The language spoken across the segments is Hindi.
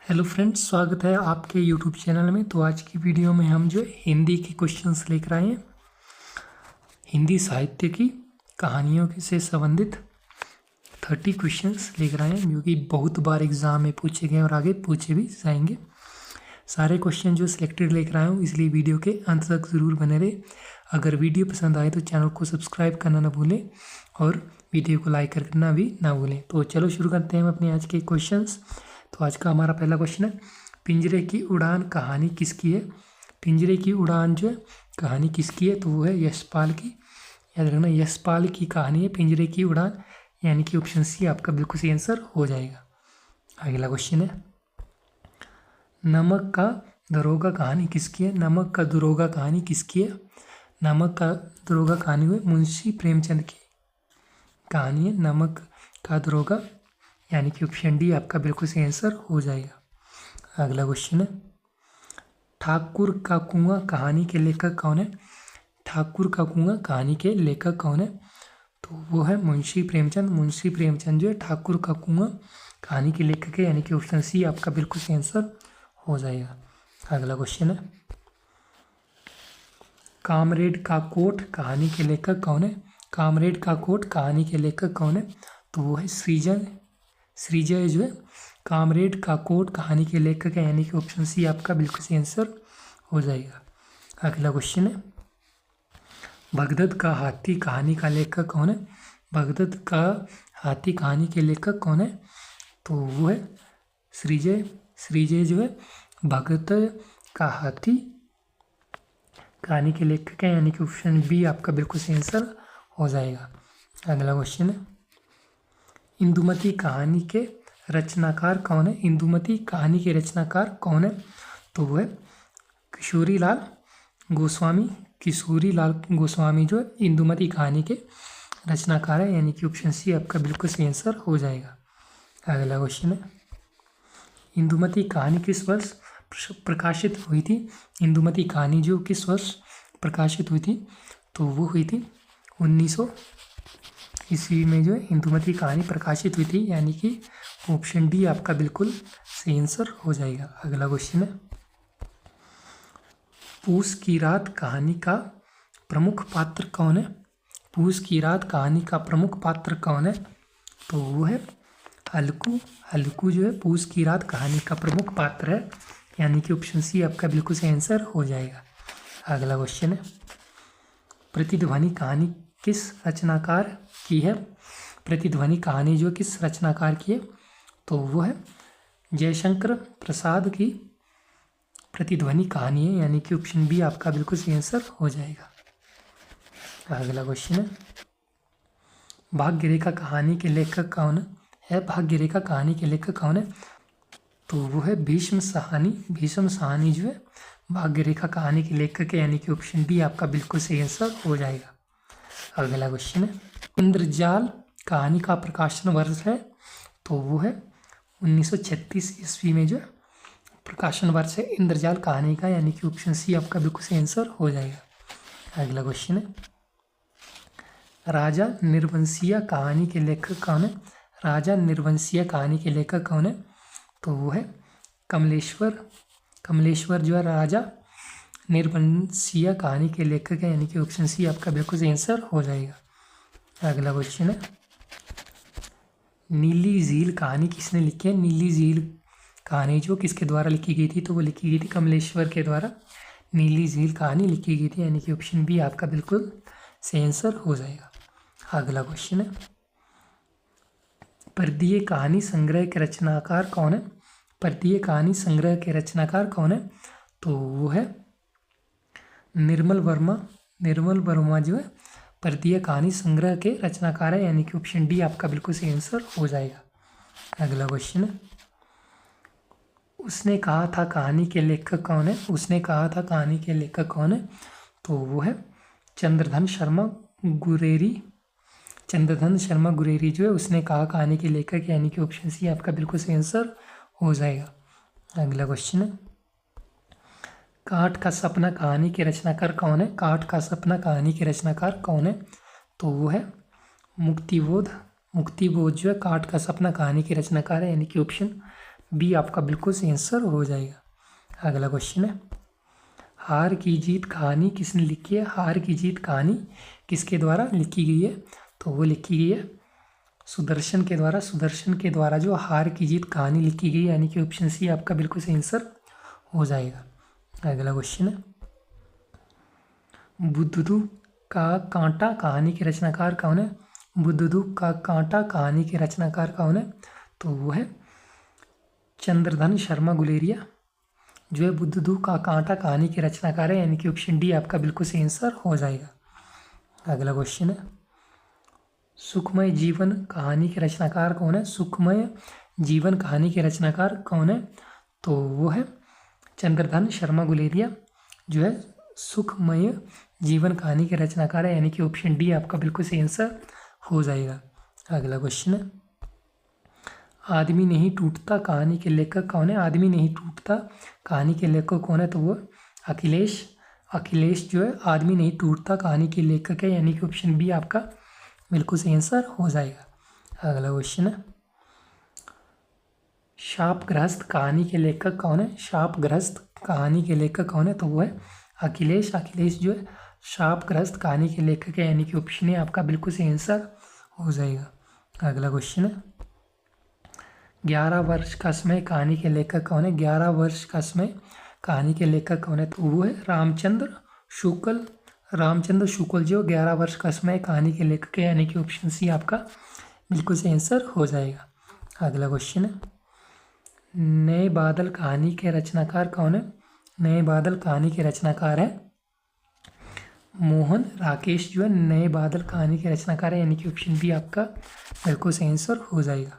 हेलो फ्रेंड्स, स्वागत है आपके यूट्यूब चैनल में। तो आज की वीडियो में हम जो हिंदी के क्वेश्चंस लेकर आए हैं। हिंदी साहित्य की कहानियों से संबंधित 30 क्वेश्चंस लेकर आए हैं, जो कि बहुत बार एग्ज़ाम में पूछे गए और आगे पूछे भी जाएंगे। सारे क्वेश्चन जो सिलेक्टेड लेकर आया हूँ, इसलिए वीडियो के अंत तक ज़रूर बने रहे। अगर वीडियो पसंद आए तो चैनल को सब्सक्राइब करना ना भूलें और वीडियो को लाइक करना भी ना भूलें। तो चलो शुरू करते हैं हम अपने आज के क्वेश्चंस। तो आज का हमारा पहला क्वेश्चन है, पिंजरे की उड़ान कहानी किसकी है। पिंजरे की उड़ान जो है कहानी किसकी है, तो वो है यशपाल की। याद रखना, यशपाल की कहानी है पिंजरे की उड़ान, यानी कि ऑप्शन सी आपका बिल्कुल सही आंसर हो जाएगा। अगला क्वेश्चन है, नमक का दरोगा कहानी किसकी है। नमक का दरोगा कहानी किसकी है। नमक का दरोगा कहानी हुई मुंशी प्रेमचंद की कहानी है, नमक का दरोगा, यानी कि ऑप्शन डी आपका बिल्कुल सही आंसर हो जाएगा। अगला क्वेश्चन है, ठाकुर का कुआं कहानी के लेखक कौन है। ठाकुर का कुआं कहानी के लेखक कौन है, तो वो है मुंशी प्रेमचंद। मुंशी प्रेमचंद जो है ठाकुर का कुआं कहानी के लेखक है, यानी कि ऑप्शन सी आपका बिल्कुल सही आंसर हो जाएगा। अगला क्वेश्चन है, कामरेड का कोट कहानी के लेखक कौन है। कामरेड का कोट कहानी के लेखक कौन है, तो वो है सृजय। सृजय जो है कामरेड का कोट कहानी के लेखक है, यानी कि ऑप्शन सी आपका बिल्कुल सही आंसर हो जाएगा। अगला क्वेश्चन है, भगदत्त का हाथी कहानी का लेखक कौन है। भगदत्त का हाथी कहानी के लेखक कौन है, तो वो है सृजय। सृजय जो है भगदत्त का हाथी कहानी के लेखक है, यानी कि ऑप्शन बी आपका बिल्कुल सही आंसर हो जाएगा। अगला क्वेश्चन है, इंदुमती कहानी के रचनाकार कौन है। इंदुमती कहानी के रचनाकार कौन है, तो वो है किशोरीलाल गोस्वामी। किशोरीलाल गोस्वामी जो है इंदुमती कहानी के रचनाकार है, यानी कि ऑप्शन सी आपका बिल्कुल सही आंसर हो जाएगा। अगला क्वेश्चन है, इंदुमती कहानी किस वर्ष प्रकाशित हुई थी। इंदुमती कहानी जो किस वर्ष प्रकाशित हुई थी, तो वो हुई थी 1900 ईस्वी में जो है इंदुमती कहानी प्रकाशित हुई थी, यानी कि ऑप्शन डी आपका बिल्कुल सही आंसर हो जाएगा। अगला क्वेश्चन है, पूस की रात कहानी का प्रमुख पात्र कौन है। पूस की रात कहानी का प्रमुख पात्र कौन है, तो वो है हल्कू। हल्कू जो है पूस की रात कहानी का प्रमुख पात्र है, यानी कि ऑप्शन सी आपका बिल्कुल सही आंसर हो जाएगा। अगला क्वेश्चन है, प्रतिध्वनि कहानी किस रचनाकार की है। प्रतिध्वनि कहानी जो किस रचनाकार की है, तो वो है जयशंकर प्रसाद की प्रतिध्वनि कहानी है, यानी कि ऑप्शन बी आपका बिल्कुल सही आंसर हो जाएगा। अगला क्वेश्चन है, भाग्यरेखा कहानी के लेखक कौन है। भाग्यरेखा कहानी के लेखक कौन है, तो वो है भीष्म साहनी। भीष्म साहनी जो है भाग्यरेखा कहानी के लेखक है, यानी कि ऑप्शन डी आपका बिल्कुल सही आंसर हो जाएगा। अगला क्वेश्चन है, इंद्रजाल कहानी का प्रकाशन वर्ष है, तो वो है 1936 ईस्वी में जो प्रकाशन वर्ष है इंद्रजाल कहानी का, यानी कि ऑप्शन सी आपका बिल्कुल सही आंसर हो जाएगा। अगला क्वेश्चन है, राजा निर्वंशिया कहानी के लेखक कौन है। राजा निर्वंशिया कहानी के लेखक कौन है, तो वो है कमलेश्वर। कमलेश्वर जो है राजा निर्वंशिया कहानी के लेखक है, यानी कि ऑप्शन सी आपका बिल्कुल सही आंसर हो जाएगा। अगला क्वेश्चन है, नीली झील कहानी किसने लिखी है। नीली झील कहानी जो किसके द्वारा लिखी गई थी, तो वो लिखी गई थी कमलेश्वर के द्वारा नीली झील कहानी लिखी गई थी, यानी कि ऑप्शन बी आपका बिल्कुल सही आंसर हो जाएगा। अगला क्वेश्चन है, परदीय कहानी संग्रह के रचनाकार कौन है। परदीय कहानी संग्रह के रचनाकार कौन है, तो वो है निर्मल वर्मा। निर्मल वर्मा जो है परदीय कहानी संग्रह के रचनाकार है, यानी कि ऑप्शन डी आपका बिल्कुल सही आंसर हो जाएगा। अगला क्वेश्चन है, उसने कहा था कहानी के लेखक कौन है। उसने कहा था कहानी के लेखक कौन है, तो वो है चंद्रधन शर्मा गुरेरी। चंद्रधन शर्मा गुरेरी जो है उसने कहा कहानी के लेखक, यानी कि ऑप्शन सी आपका बिल्कुल सही आंसर हो जाएगा। अगला क्वेश्चन है, काठ का सपना कहानी के रचनाकार कौन है। काठ का सपना कहानी के रचनाकार कौन है, तो वो है मुक्तिबोध। मुक्तिबोध जो है काठ का सपना कहानी के रचनाकार है, यानी कि ऑप्शन बी आपका बिल्कुल सही आंसर हो जाएगा। अगला क्वेश्चन है, हार की जीत कहानी किसने लिखी है? हार की जीत कहानी किसके द्वारा लिखी गई है? तो वो लिखी गई है सुदर्शन के द्वारा। सुदर्शन के द्वारा जो हार की जीत कहानी लिखी गई, यानी कि ऑप्शन सी आपका बिल्कुल सही आंसर हो जाएगा। अगला क्वेश्चन है, बुद्धू का कांटा कहानी के रचनाकार कौन है? बुद्धू का कांटा कहानी के रचनाकार कौन है? तो वो है चंद्रधन शर्मा गुलेरिया जो है बुद्धू का कांटा कहानी के रचनाकार है, यानी कि ऑप्शन डी आपका बिल्कुल सही आंसर हो जाएगा। अगला क्वेश्चन है, सुखमय जीवन कहानी के रचनाकार कौन है? सुखमय जीवन कहानी के रचनाकार कौन है? तो वो है चंद्रधन शर्मा गुलेरिया जो है सुखमय जीवन कहानी के रचनाकार है, यानी कि ऑप्शन डी आपका बिल्कुल सही आंसर हो जाएगा। अगला क्वेश्चन है, आदमी नहीं टूटता कहानी के लेखक कौन है? आदमी नहीं टूटता कहानी के लेखक कौन है? तो वो अखिलेश जो है आदमी नहीं टूटता कहानी के लेखक है, यानी कि ऑप्शन बी आपका बिल्कुल सही आंसर हो जाएगा। अगला क्वेश्चन है, शापग्रस्त कहानी के लेखक कौन है? शापग्रस्त कहानी के लेखक कौन है? तो वो है अखिलेश जो है शापग्रस्त कहानी के लेखक है, यानी कि ऑप्शन ए आपका बिल्कुल सही आंसर हो जाएगा। अगला क्वेश्चन है, 11 वर्ष का समय कहानी के लेखक कौन है? 11 वर्ष का समय कहानी के लेखक कौन है? तो वो है रामचंद्र शुक्ल जो 11 वर्ष का समय कहानी के लेखक है, यानी कि ऑप्शन सी आपका बिल्कुल सही आंसर हो जाएगा। अगला क्वेश्चन है, नए बादल कहानी के रचनाकार कौन है? नए बादल कहानी के रचनाकार है मोहन राकेश जो है नए बादल कहानी के रचनाकार है, यानी कि ऑप्शन बी आपका बिल्कुल सही आंसर हो जाएगा।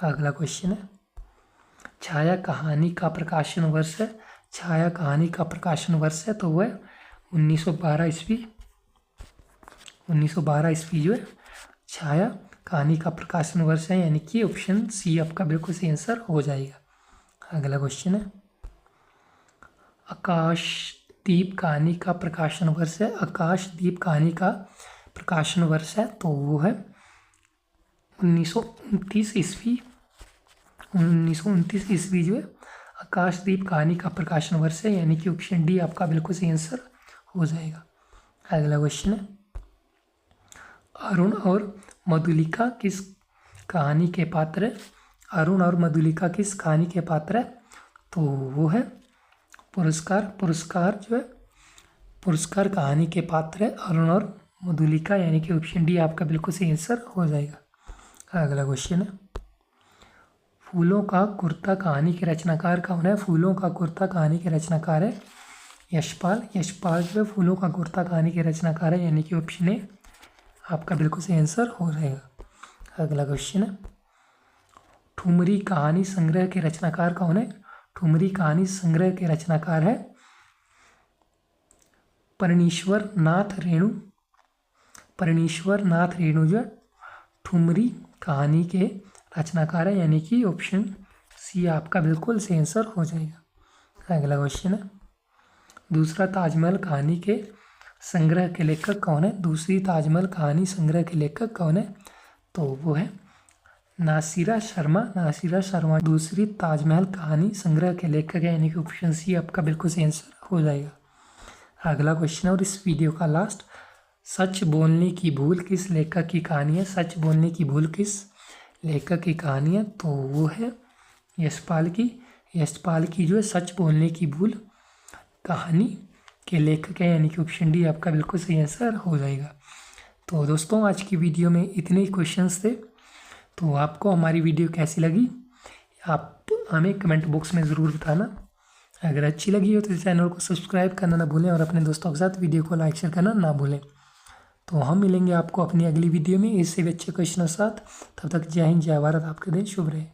अगला क्वेश्चन है, छाया कहानी का प्रकाशन वर्ष है? छाया कहानी का प्रकाशन वर्ष है तो वह 1912 ईस्वी जो है छाया कहानी का प्रकाशन वर्ष है, यानी कि ऑप्शन सी आपका बिल्कुल सही आंसर हो जाएगा। अगला क्वेश्चन है, आकाशदीप कहानी का प्रकाशन वर्ष है? आकाशदीप कहानी का प्रकाशन वर्ष है तो वो है 1929 ईस्वी जो है आकाशदीप कहानी का प्रकाशन वर्ष है, यानी कि ऑप्शन डी आपका बिल्कुल सही आंसर हो जाएगा। अगला क्वेश्चन है, अरुण और मधुलिका किस कहानी के पात्र है? अरुण और मधुलिका किस कहानी के पात्र है? तो वो है पुरस्कार जो है पुरस्कार कहानी के पात्र है अरुण और मधुलिका, यानी कि ऑप्शन डी आपका बिल्कुल सही आंसर हो जाएगा। अगला क्वेश्चन है, फूलों का कुर्ता कहानी के रचनाकार कौन है? फूलों का कुर्ता कहानी के रचनाकार है यशपाल जो है फूलों का कुर्ता कहानी के रचनाकार है, यानी कि ऑप्शन ए आपका बिल्कुल सही आंसर हो जाएगा। अगला क्वेश्चन है, ठुमरी कहानी संग्रह के रचनाकार कौन है? ठुमरी कहानी संग्रह के रचनाकार है परनीश्वर नाथ रेणु जो ठुमरी कहानी के रचनाकार है, यानी कि ऑप्शन सी आपका बिल्कुल सही आंसर हो जाएगा। अगला क्वेश्चन है, दूसरा ताजमहल कहानी के संग्रह के लेखक कौन है? दूसरी ताजमहल कहानी संग्रह के लेखक कौन है? तो वो है नासिरा शर्मा दूसरी ताजमहल कहानी संग्रह के लेखक है, यानी कि ऑप्शन सी आपका बिल्कुल सही आंसर हो जाएगा। अगला क्वेश्चन है और इस वीडियो का लास्ट, सच बोलने की भूल किस लेखक की कहानी है? सच बोलने की भूल किस लेखक की कहानी है? तो वो है यशपाल की जो है सच बोलने की भूल कहानी के लेखक है, यानी कि ऑप्शन डी आपका बिल्कुल सही आंसर हो जाएगा। तो दोस्तों आज की वीडियो में इतने ही क्वेश्चंस थे। तो आपको हमारी वीडियो कैसी लगी आप हमें कमेंट बॉक्स में ज़रूर बताना। अगर अच्छी लगी हो तो चैनल को सब्सक्राइब करना ना भूलें और अपने दोस्तों के साथ वीडियो को लाइक शेयर करना ना भूलें। तो हम मिलेंगे आपको अपनी अगली वीडियो में इससे भी अच्छे क्वेश्चन के साथ। तब तक जय हिंद जय भारत, आपके दिन शुभ रहे।